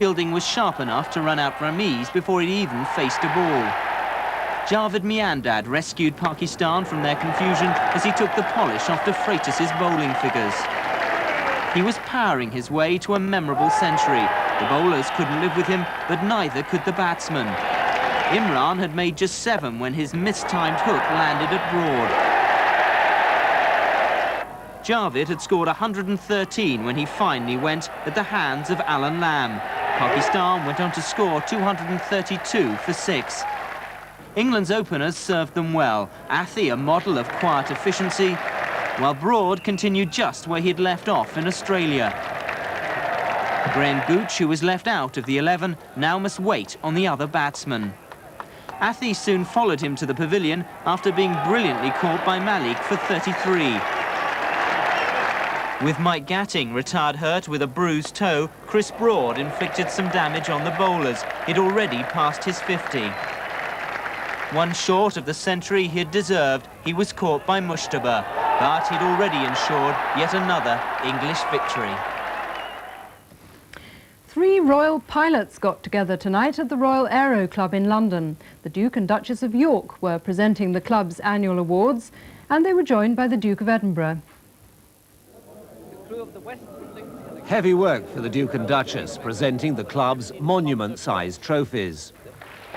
fielding was sharp enough to run out Ramiz before he even faced a ball. Javed Miandad rescued Pakistan from their confusion as he took the polish off de Freitas's bowling figures. He was powering his way to a memorable century. The bowlers couldn't live with him, but neither could the batsmen. Imran had made just 7 when his mistimed hook landed at Broad. Javed had scored 113 when he finally went at the hands of Alan Lamb. Pakistan went on to score 232 for 6. England's openers served them well. Athi, a model of quiet efficiency, while Broad continued just where he'd left off in Australia. Graham Gooch, who was left out of the 11, now must wait on the other batsmen. Athi soon followed him to the pavilion after being brilliantly caught by Malik for 33. With Mike Gatting retired hurt with a bruised toe, Chris Broad inflicted some damage on the bowlers. He'd already passed his 50. One short of the century he had deserved, he was caught by Mushtaba, but he'd already ensured yet another English victory. 3 royal pilots got together tonight at the Royal Aero Club in London. The Duke and Duchess of York were presenting the club's annual awards, and they were joined by the Duke of Edinburgh. Heavy work for the Duke and Duchess, presenting the club's monument-sized trophies.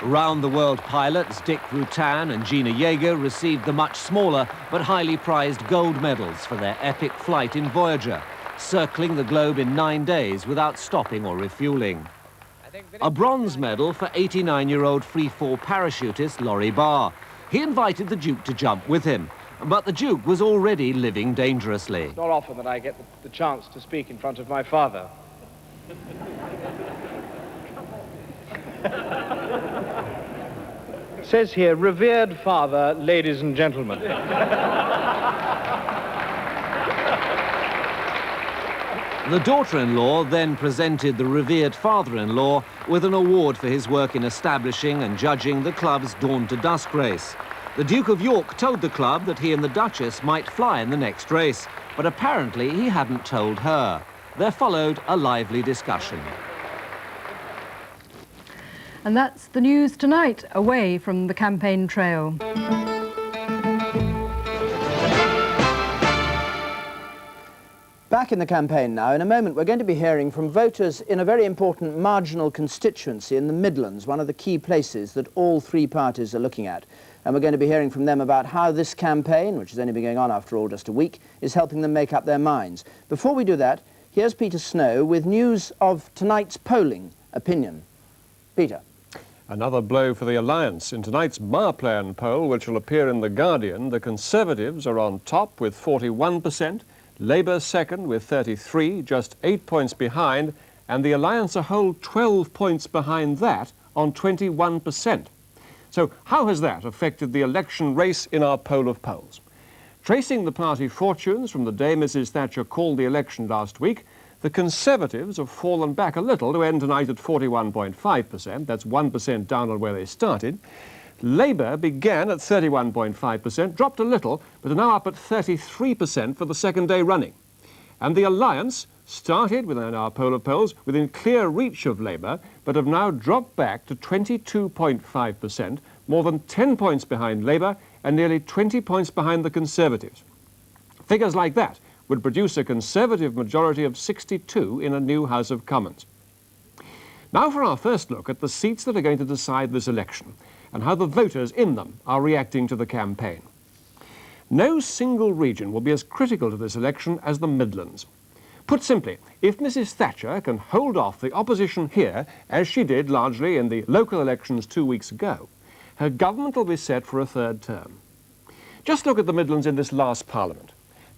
Round-the-world pilots Dick Rutan and Gina Jaeger received the much smaller but highly prized gold medals for their epic flight in Voyager, circling the globe in 9 days without stopping or refueling. A bronze medal for 89-year-old free-fall parachutist Laurie Barr. He invited the Duke to jump with him, but the Duke was already living dangerously. It's not often that I get the chance to speak in front of my father. It says here, revered father, ladies and gentlemen. The daughter-in-law then presented the revered father-in-law with an award for his work in establishing and judging the club's Dawn to Dusk race. The Duke of York told the club that he and the Duchess might fly in the next race, but apparently he hadn't told her. There followed a lively discussion. And that's the news tonight, away from the campaign trail. Back in the campaign now. In a moment, we're going to be hearing from voters in a very important marginal constituency in the Midlands, one of the key places that all 3 parties are looking at. And we're going to be hearing from them about how this campaign, which has only been going on after all just a week, is helping them make up their minds. Before we do that, here's Peter Snow with news of tonight's polling opinion. Peter. Another blow for the Alliance. In tonight's Marplan poll, which will appear in The Guardian, the Conservatives are on top with 41%, Labour second with 33, just 8 points behind, and the Alliance a whole 12 points behind that on 21%. So how has that affected the election race in our poll of polls? Tracing the party fortunes from the day Mrs Thatcher called the election last week, the Conservatives have fallen back a little to end tonight at 41.5%. That's 1% down on where they started. Labour began at 31.5%, dropped a little, but are now up at 33% for the second day running. And the Alliance started within our poll of polls within clear reach of Labour, but have now dropped back to 22.5%, more than 10 points behind Labour and nearly 20 points behind the Conservatives. Figures like that would produce a Conservative majority of 62 in a new House of Commons. Now for our first look at the seats that are going to decide this election and how the voters in them are reacting to the campaign. No single region will be as critical to this election as the Midlands. Put simply, if Mrs Thatcher can hold off the opposition here, as she did largely in the local elections 2 weeks ago, her government will be set for a 3rd term. Just look at the Midlands in this last Parliament.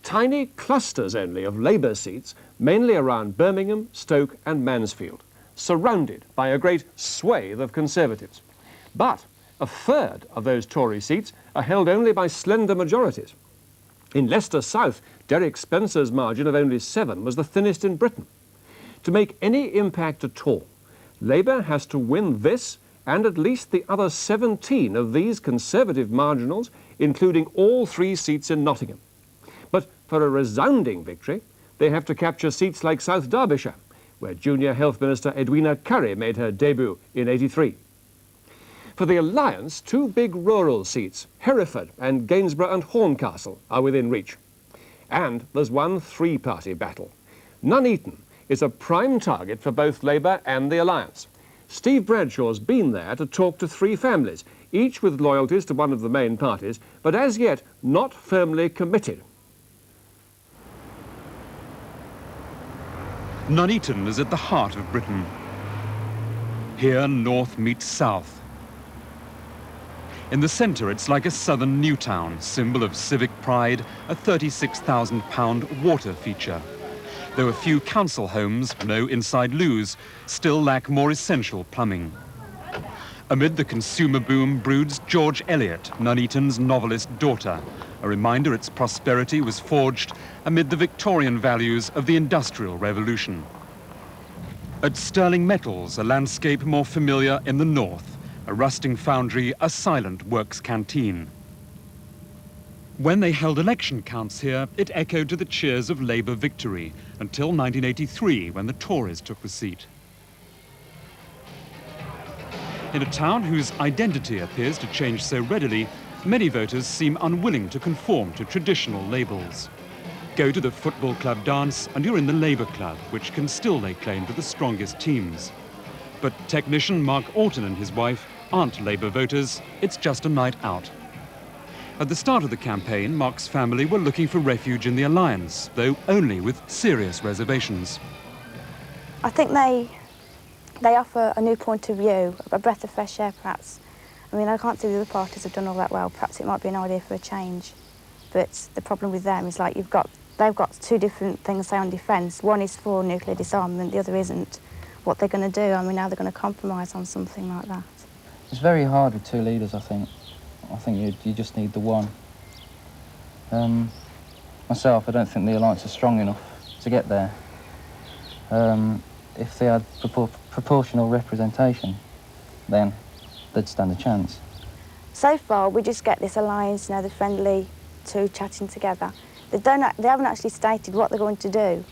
Tiny clusters only of Labour seats, mainly around Birmingham, Stoke and Mansfield, surrounded by a great swathe of Conservatives. But a third of those Tory seats are held only by slender majorities. In Leicester South, Derek Spencer's margin of only 7 was the thinnest in Britain. To make any impact at all, Labour has to win this and at least the other 17 of these Conservative marginals, including all 3 seats in Nottingham. But for a resounding victory, they have to capture seats like South Derbyshire, where Junior Health Minister Edwina Currie made her debut in '83. For the Alliance, two big rural seats, Hereford and Gainsborough and Horncastle, are within reach. And there's one three-party battle. Nuneaton is a prime target for both Labour and the Alliance. Steve Bradshaw's been there to talk to three families, each with loyalties to one of the main parties, but as yet not firmly committed. Nuneaton is at the heart of Britain. Here, north meets south. In the centre, it's like a southern Newtown, symbol of civic pride, a £36,000 water feature. Though a few council homes, no inside loos, still lack more essential plumbing. Amid the consumer boom broods George Eliot, Nuneaton's novelist daughter, a reminder its prosperity was forged amid the Victorian values of the Industrial Revolution. At Sterling Metals, a landscape more familiar in the north, a rusting foundry, a silent works canteen. When they held election counts here, it echoed to the cheers of Labour victory, until 1983, when the Tories took the seat. In a town whose identity appears to change so readily, many voters seem unwilling to conform to traditional labels. Go to the football club dance and you're in the Labour Club, which can still lay claim to the strongest teams. But technician Mark Orton and his wife aren't Labour voters, it's just a night out. At the start of the campaign, Mark's family were looking for refuge in the Alliance, though only with serious reservations. I think they offer a new point of view, a breath of fresh air perhaps. I mean, I can't see the other parties have done all that well. Perhaps it might be an idea for a change. But the problem with them is like they've got two different things, say, on defence. One is for nuclear disarmament, the other isn't. What they're going to do, I mean, how they're going to compromise on something like that. It's very hard with two leaders, I think. I think you just need the one. Myself, I don't think the Alliance is strong enough to get there. If they had proportional representation, then they'd stand a chance. So far, we just get this alliance, you know, the friendly two chatting together. They haven't actually stated what they're going to do,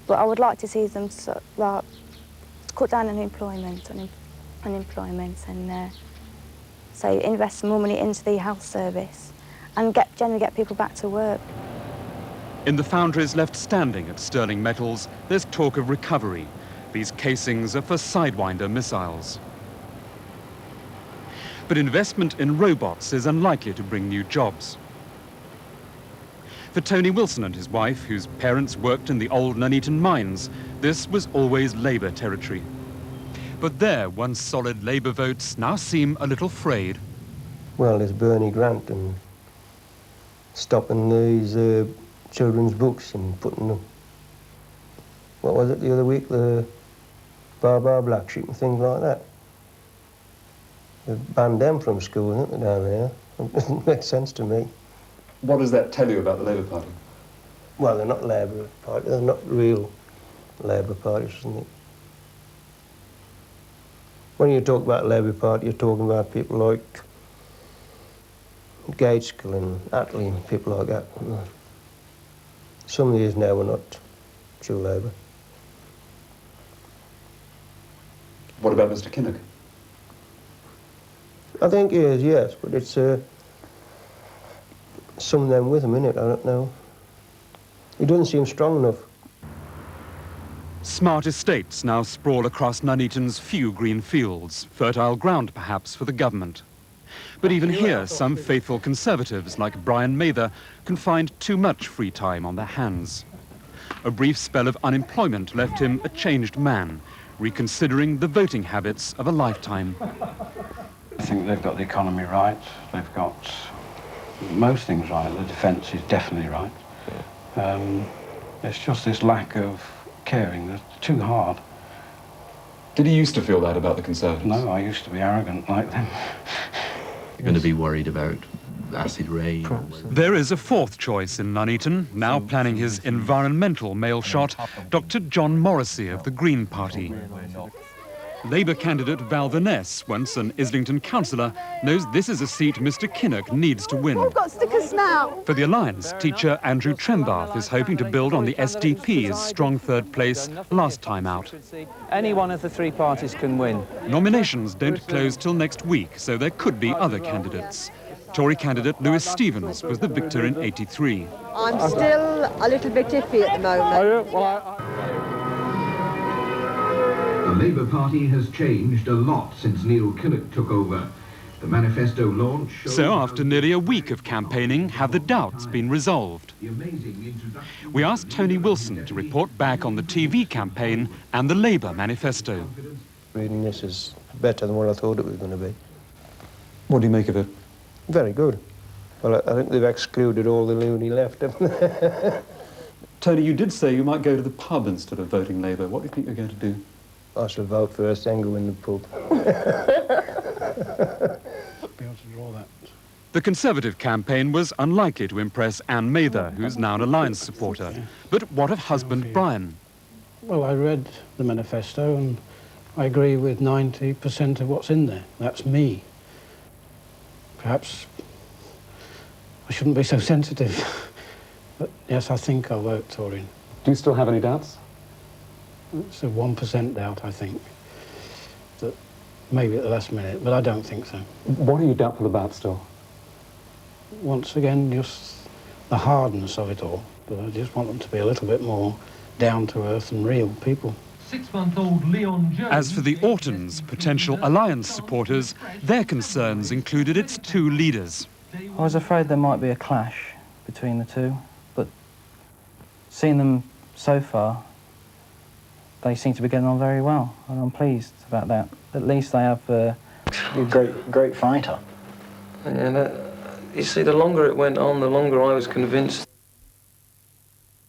but I would like to see them cut down on unemployment and say invest more money into the health service and generally get people back to work. In the foundries left standing at Sterling Metals, there's talk of recovery. These casings are for Sidewinder missiles. But investment in robots is unlikely to bring new jobs. For Tony Wilson and his wife, whose parents worked in the old Nuneaton mines, this was always Labour territory. But their once solid Labour votes now seem a little frayed. Well, there's Bernie Grant and stopping these children's books and putting them, what was it the other week, the Bar Black Sheep and things like that. They've banned them from school, isn't they, down there? It doesn't make sense to me. What does that tell you about the Labour Party? Well, they're not Labour Party, they're not real Labour parties, isn't it? When you talk about Labour Party, you're talking about people like Gateskill and Attlee and people like that. Some of these now are not true Labour. What about Mr. Kinnock? I think he is, yes, but it's some of them with him, innit? I don't know. He doesn't seem strong enough. Smart estates now sprawl across Nuneaton's few green fields, fertile ground perhaps for the government. But even here, some faithful Conservatives like Brian Mather can find too much free time on their hands. A brief spell of unemployment left him a changed man, reconsidering the voting habits of a lifetime. I think they've got the economy right, they've got most things right, the defence is definitely right. It's just this lack of caring, they're too hard. Did he used to feel that about the Conservatives? No, I used to be arrogant like them. You're going to be worried about acid rain. There is a fourth choice in Nuneaton, now planning his environmental mail shot, Dr. John Morrissey of the Green Party. Labour candidate Val Vaness, once an Islington councillor, knows this is a seat Mr Kinnock needs to win. We've got stickers now. For the Alliance, teacher Andrew Trembath is hoping to build on the SDP's strong third place last time out. Any one of the three parties can win. Nominations don't close till next week, so there could be other candidates. Tory candidate Lewis Stevens was the victor in '83. I'm still a little bit iffy at the moment. The Labour Party has changed a lot since Neil Kinnock took over. The manifesto launch... So after nearly a week of campaigning, have the doubts been resolved? We asked Tony Wilson to report back on the TV campaign and the Labour manifesto. Reading this is better than what I thought it was going to be. What do you make of it? Very good. Well, I think they've excluded all the loony left, haven't they? Tony, you did say you might go to the pub instead of voting Labour. What do you think you're going to do? I shall vote first, then go in the pub. The Conservative campaign was unlikely to impress Anne Mather, who's now an Alliance supporter. But what of husband Brian? Well, I read the manifesto and I agree with 90% of what's in there. That's me. Perhaps I shouldn't be so sensitive. But yes, I think I'll vote Tory. Do you still have any doubts? It's a 1% doubt, I think. That maybe at the last minute, but I don't think so. What are you doubtful about still? Once again, just the hardness of it all. But I just want them to be a little bit more down to earth and real people. 6-month-old Leon Jones. As for the Ortons, potential Alliance supporters, their concerns included its two leaders. I was afraid there might be a clash between the two, but seeing them so far, they seem to be getting on very well, and I'm pleased about that. At least they have a great fighter. And you see, the longer it went on, the longer I was convinced